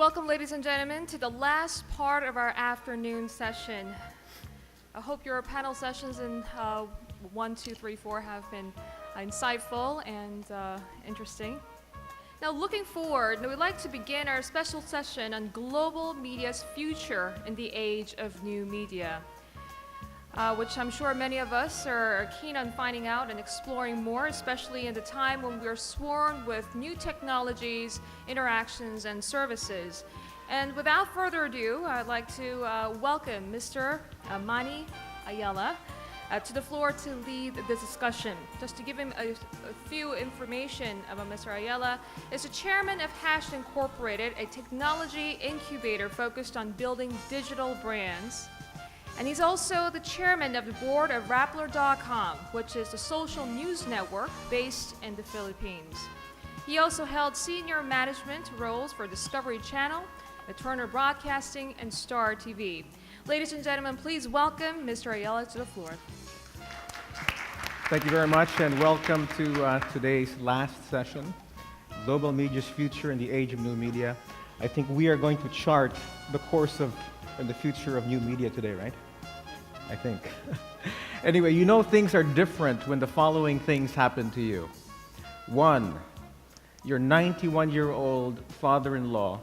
Welcome, ladies and gentlemen, to the last part of our afternoon session. I hope your panel sessions in 1, 2, 3, 4 have been insightful and interesting. Now, looking forward, we'd like to begin our special session on global media's future in the age of new media, which I'm sure many of us are keen on finding out and exploring more, especially in the time when we're swarmed with new technologies, interactions, and services. And without further ado, I'd like to welcome Mr. Manny AYALA to the floor to lead this discussion. Just to give him a few information about Mr. AYALA, is the chairman of Hash Incorporated, a technology incubator focused on building digital brands. And he's also the chairman of the board of Rappler.com, which is a social news network based in the Philippines. He also held senior management roles for Discovery Channel, the Turner Broadcasting, and Star TV. Ladies and gentlemen, please welcome Mr. AYALA to the floor. Thank you very much, and welcome to today's last session, Global Media's Future in the Age of New Media. I think we are going to chart the course of and the future of new media today, right? I think. Anyway, you know things are different when the following things happen to you. 1, your 91-year-old father-in-law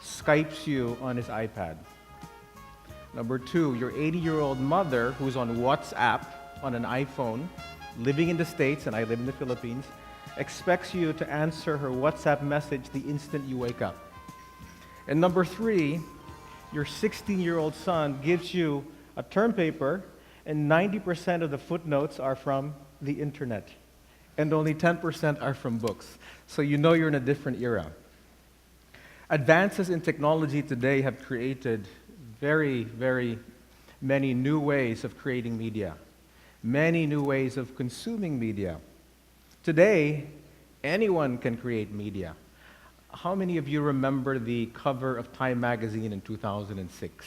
Skypes you on his iPad. Number 2, your 80-year-old mother who's on WhatsApp on an iPhone, living in the States, and I live in the Philippines, expects you to answer her WhatsApp message the instant you wake up. And number 3, your 16-year-old son gives you a term paper, and 90% of the footnotes are from the internet, and only 10% are from books. So you know you're in a different era. Advances in technology today have created very, very many new ways of creating media, many new ways of consuming media. Today, anyone can create media. How many of you remember the cover of Time magazine in 2006?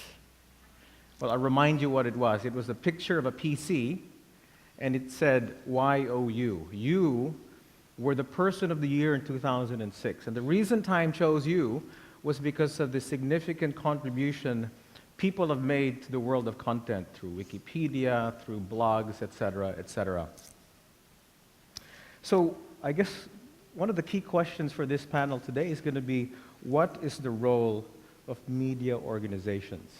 Well, I'll remind you what it was. It was a picture of a PC, and it said, YOU. You were the person of the year in 2006. And the reason Time chose you was because of the significant contribution people have made to the world of content through Wikipedia, through blogs, etc., etc. So I guess one of the key questions for this panel today is going to be, what is the role of media organizations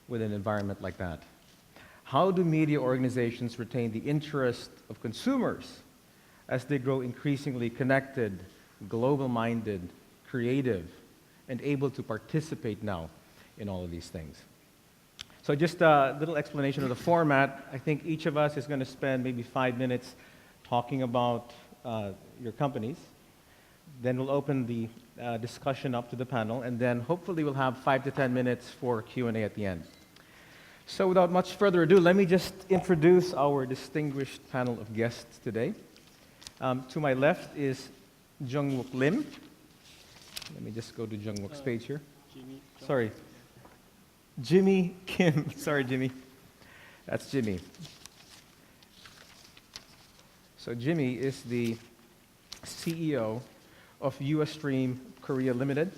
with an environment like that? How do media organizations retain the interest of consumers as they grow increasingly connected, global-minded, creative, and able to participate now in all of these things? So just a little explanation of the format. I think each of us is going to spend maybe 5 minutes talking about your companies. Then we'll open the discussion up to the panel, and then hopefully we'll have 5 to 10 minutes for Q&A at the end. So without much further ado, let me just introduce our distinguished panel of guests today. To my left is Jungwook Lim. Let me just go to Jungwook's page here. Sorry. Jimmy Kim. Sorry, Jimmy. That's Jimmy. So Jimmy is the CEO of Ustream Korea Limited,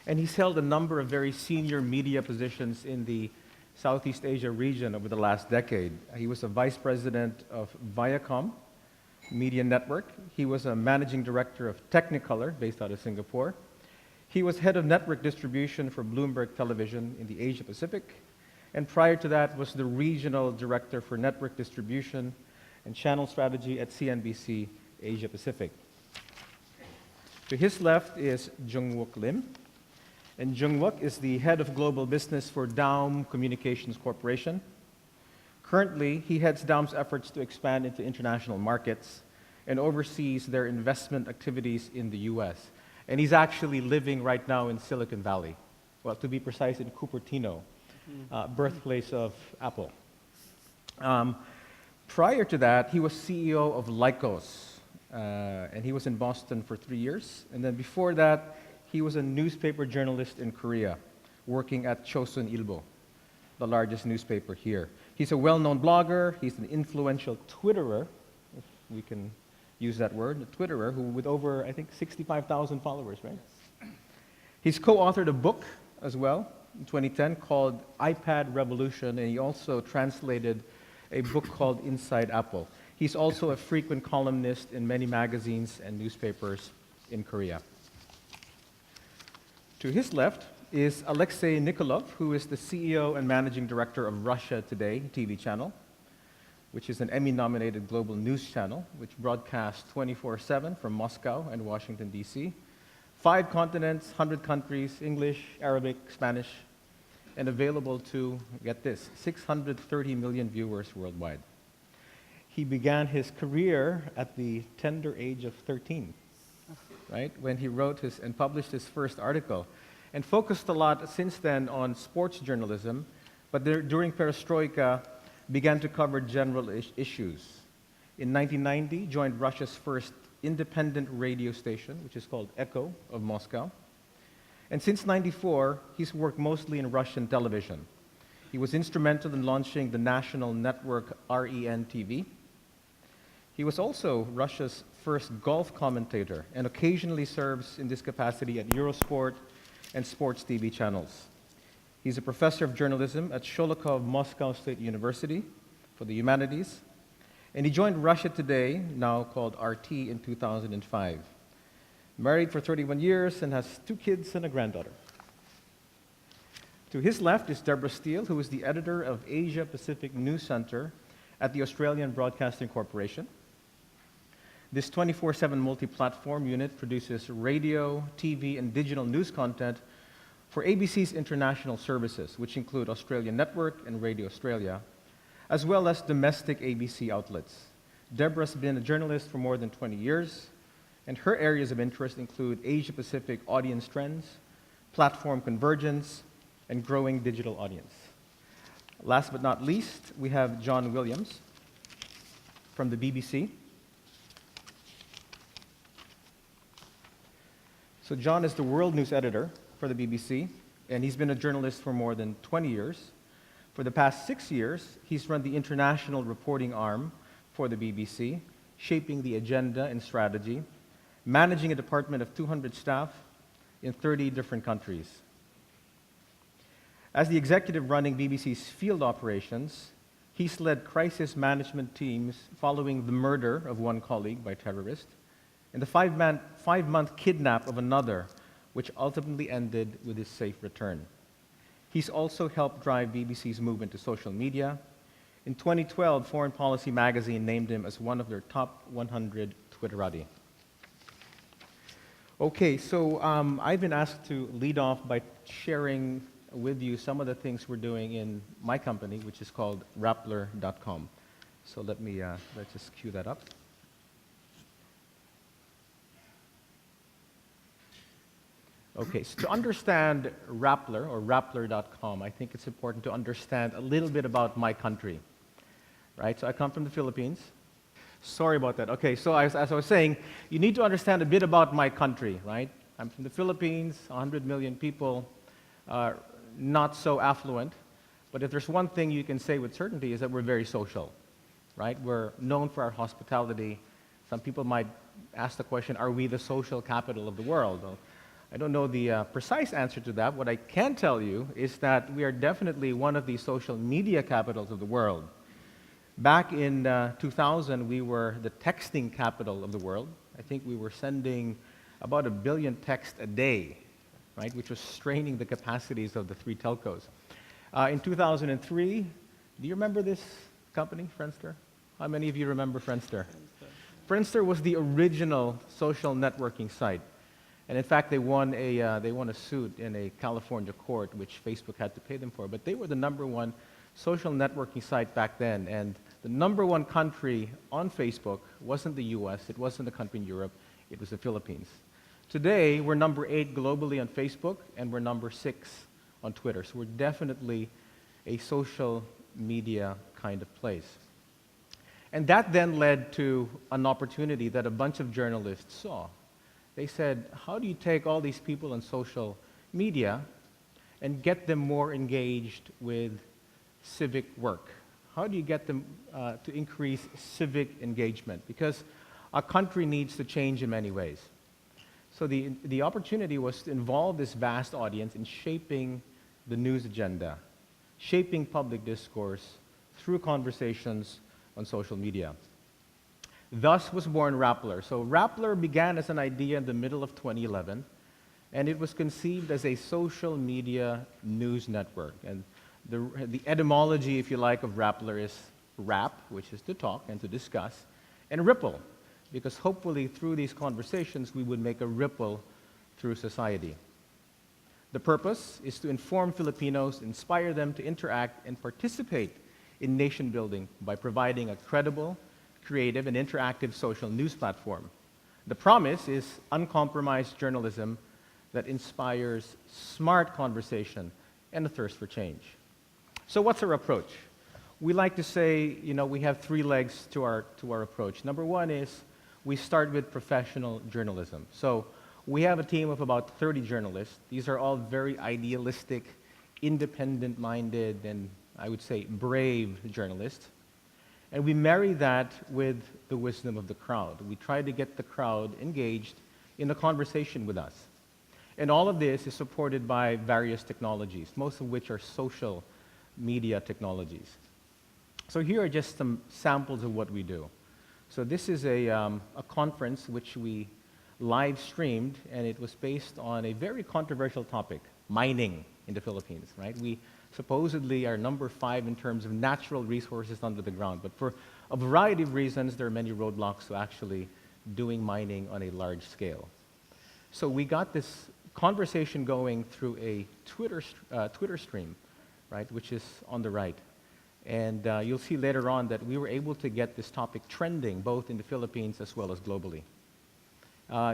and he's held a number of very senior media positions in the Southeast Asia region over the last decade. He was a vice president of Viacom Media Network. He was a managing director of Technicolor, based out of Singapore. He was head of network distribution for Bloomberg Television in the Asia Pacific, and prior to that was the regional director for network distribution and channel strategy at CNBC Asia Pacific. To his left is Jungwook Lim, and Jungwook is the head of global business for Daum Communications Corporation. Currently, he heads Daum's efforts to expand into international markets and oversees their investment activities in the US. And he's actually living right now in Silicon Valley, well, to be precise, in Cupertino, birthplace of Apple. Prior to that, he was CEO of Lycos, and he was in Boston for 3 years. And then before that, he was a newspaper journalist in Korea, working at Chosun Ilbo, the largest newspaper here. He's a well-known blogger. He's an influential Twitterer, if we can use that word, a Twitterer, who with over, I think, 65,000 followers, right? He's co-authored a book as well in 2010 called iPad Revolution, and he also translated a book called Inside Apple. He's also a frequent columnist in many magazines and newspapers in Korea. To his left is Alexey NIKOLOV, who is the CEO and managing director of Russia Today TV channel, which is an Emmy-nominated global news channel which broadcasts 24/7 from Moscow and Washington, D.C. 5 continents, 100 countries, English, Arabic, Spanish, and available to, get this, 630 million viewers worldwide. He began his career at the tender age of 13, right, when he wrote and published his first article, and focused a lot since then on sports journalism, but during Perestroika, began to cover general issues. In 1990, joined Russia's first independent radio station, which is called Echo of Moscow. And since '94, he's worked mostly in Russian television. He was instrumental in launching the national network REN TV. He was also Russia's first golf commentator and occasionally serves in this capacity at Eurosport and sports TV channels. He's a professor of journalism at Sholokhov Moscow State University for the humanities, and he joined Russia Today, now called RT, in 2005. Married for 31 years and has 2 kids and a granddaughter. To his left is Deborah STEELE, who is the editor of Asia Pacific News Center at the Australian Broadcasting Corporation. This 24/7 multi-platform unit produces radio, TV, and digital news content for ABC's international services, which include Australian Network and Radio Australia, as well as domestic ABC outlets. Deborah's been a journalist for more than 20 years, and her areas of interest include Asia-Pacific audience trends, platform convergence, and growing digital audience. Last but not least, we have John Williams from the BBC. So John is the world news editor for the BBC, and he's been a journalist for more than 20 years. For the past 6 years, he's run the international reporting arm for the BBC, shaping the agenda and strategy, managing a department of 200 staff in 30 different countries. As the executive running BBC's field operations, he's led crisis management teams following the murder of one colleague by terrorists and the 5-month kidnap of another, which ultimately ended with his safe return. He's also helped drive BBC's movement to social media. In 2012, Foreign Policy magazine named him as one of their top 100 Twitterati. Okay, so I've been asked to lead off by sharing with you some of the things we're doing in my company, which is called Rappler.com. So let's just cue that up. Okay, so to understand Rappler, or Rappler.com, I think it's important to understand a little bit about my country, right? So I come from the Philippines. Sorry about that. Okay, so as I was saying, you need to understand a bit about my country, right? I'm from the Philippines, 100 million people, not so affluent, but if there's one thing you can say with certainty is that we're very social, right? We're known for our hospitality. Some people might ask the question, are we the social capital of the world? Well, I don't know the precise answer to that. What I can tell you is that we are definitely one of the social media capitals of the world. Back in 2000, we were the texting capital of the world. I think we were sending about 1 billion texts a day, right, which was straining the capacities of the 3 telcos. In 2003, do you remember this company, Friendster? How many of you remember Friendster? Friendster was the original social networking site. And in fact, they won a suit in a California court, which Facebook had to pay them for. But they were the #1 social networking site back then. And the #1 country on Facebook wasn't the US, it wasn't a country in Europe, it was the Philippines. Today, we're #8 globally on Facebook, and we're #6 on Twitter. So we're definitely a social media kind of place. And that then led to an opportunity that a bunch of journalists saw. They said, how do you take all these people on social media and get them more engaged with civic work? How do you get them to increase civic engagement? Because our country needs to change in many ways. So the opportunity was to involve this vast audience in shaping the news agenda, shaping public discourse through conversations on social media. Thus was born Rappler. So Rappler began as an idea in the middle of 2011, and it was conceived as a social media news network. And the etymology, if you like, of Rappler is rap, which is to talk and to discuss, and ripple, because hopefully through these conversations we would make a ripple through society. The purpose is to inform Filipinos, inspire them to interact and participate in nation building by providing a credible, creative, and interactive social news platform. The promise is uncompromised journalism that inspires smart conversation and a thirst for change. So what's our approach? We like to say, we have three legs to our approach. Number one is we start with professional journalism. So we have a team of about 30 journalists. These are all very idealistic, independent-minded, and I would say brave journalists. And we marry that with the wisdom of the crowd. We try to get the crowd engaged in a conversation with us. And all of this is supported by various technologies, most of which are social media technologies. So here are just some samples of what we do. So this is a conference which we live streamed, and it was based on a very controversial topic, mining in the Philippines, right? We supposedly are number 5 in terms of natural resources under the ground, but for a variety of reasons, there are many roadblocks to actually doing mining on a large scale. So we got this conversation going through a Twitter stream, right, which is on the right. And you'll see later on that we were able to get this topic trending both in the Philippines as well as globally.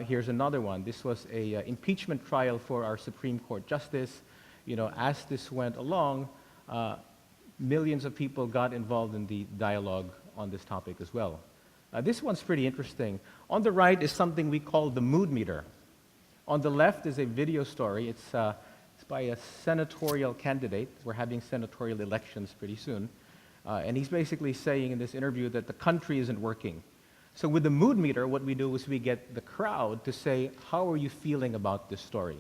Here's another one. This was a impeachment trial for our Supreme Court Justice. As this went along, millions of people got involved in the dialogue on this topic as well. This one's pretty interesting. On the right is something we call the mood meter. On the left is a video story. It's by a senatorial candidate. We're having senatorial elections pretty soon. And he's basically saying in this interview that the country isn't working. So with the mood meter, what we do is we get the crowd to say, how are you feeling about this story?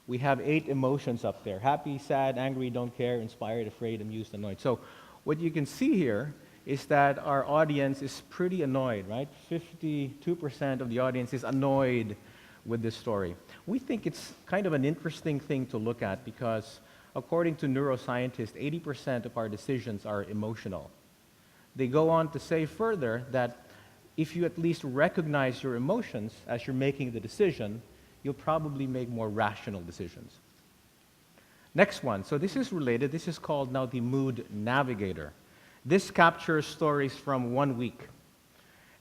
We have 8 emotions up there: happy, sad, angry, don't care, inspired, afraid, amused, annoyed. So what you can see here is that our audience is pretty annoyed, right? 52% of the audience is annoyed with this story. We think it's kind of an interesting thing to look at because according to neuroscientists, 80% of our decisions are emotional. They go on to say further that if you at least recognize your emotions as you're making the decision, you'll probably make more rational decisions. Next one. So this is related. This is called now the Mood Navigator. This captures stories from 1 week.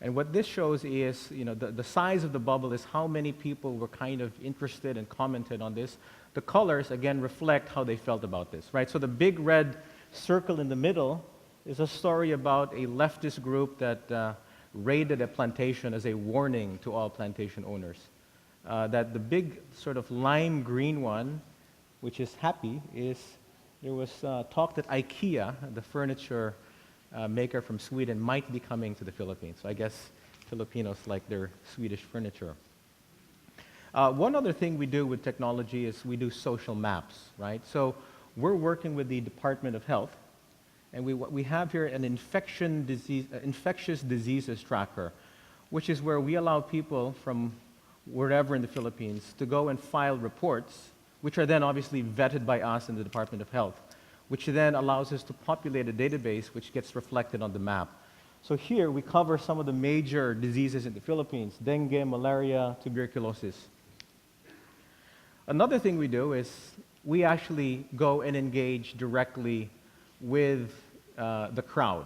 And what this shows is, the size of the bubble is how many people were kind of interested and commented on this. The colors, again, reflect how they felt about this, right? So the big red circle in the middle is a story about a leftist group that raided a plantation as a warning to all plantation owners. That the big sort of lime green one, which is happy, is there was talk that IKEA, the furniture maker from Sweden, might be coming to the Philippines. So I guess Filipinos like their Swedish furniture. One other thing we do with technology is we do social maps, right? So we're working with the Department of Health, and we have here an infectious diseases tracker, which is where we allow people from wherever in the Philippines to go and file reports, which are then obviously vetted by us in the Department of Health, which then allows us to populate a database which gets reflected on the map. So here we cover some of the major diseases in the Philippines: dengue, malaria, tuberculosis. Another thing we do is we actually go and engage directly with the crowd.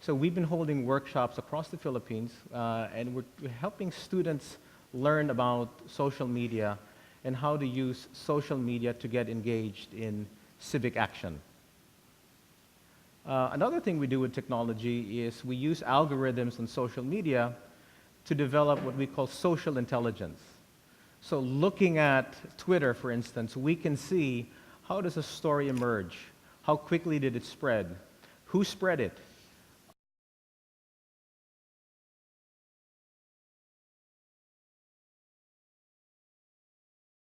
So we've been holding workshops across the Philippines, and we're helping students learn about social media and how to use social media to get engaged in civic action. Another thing we do with technology is we use algorithms on social media to develop what we call social intelligence. So looking at Twitter, for instance, we can see how does a story emerge, how quickly did it spread, who spread it,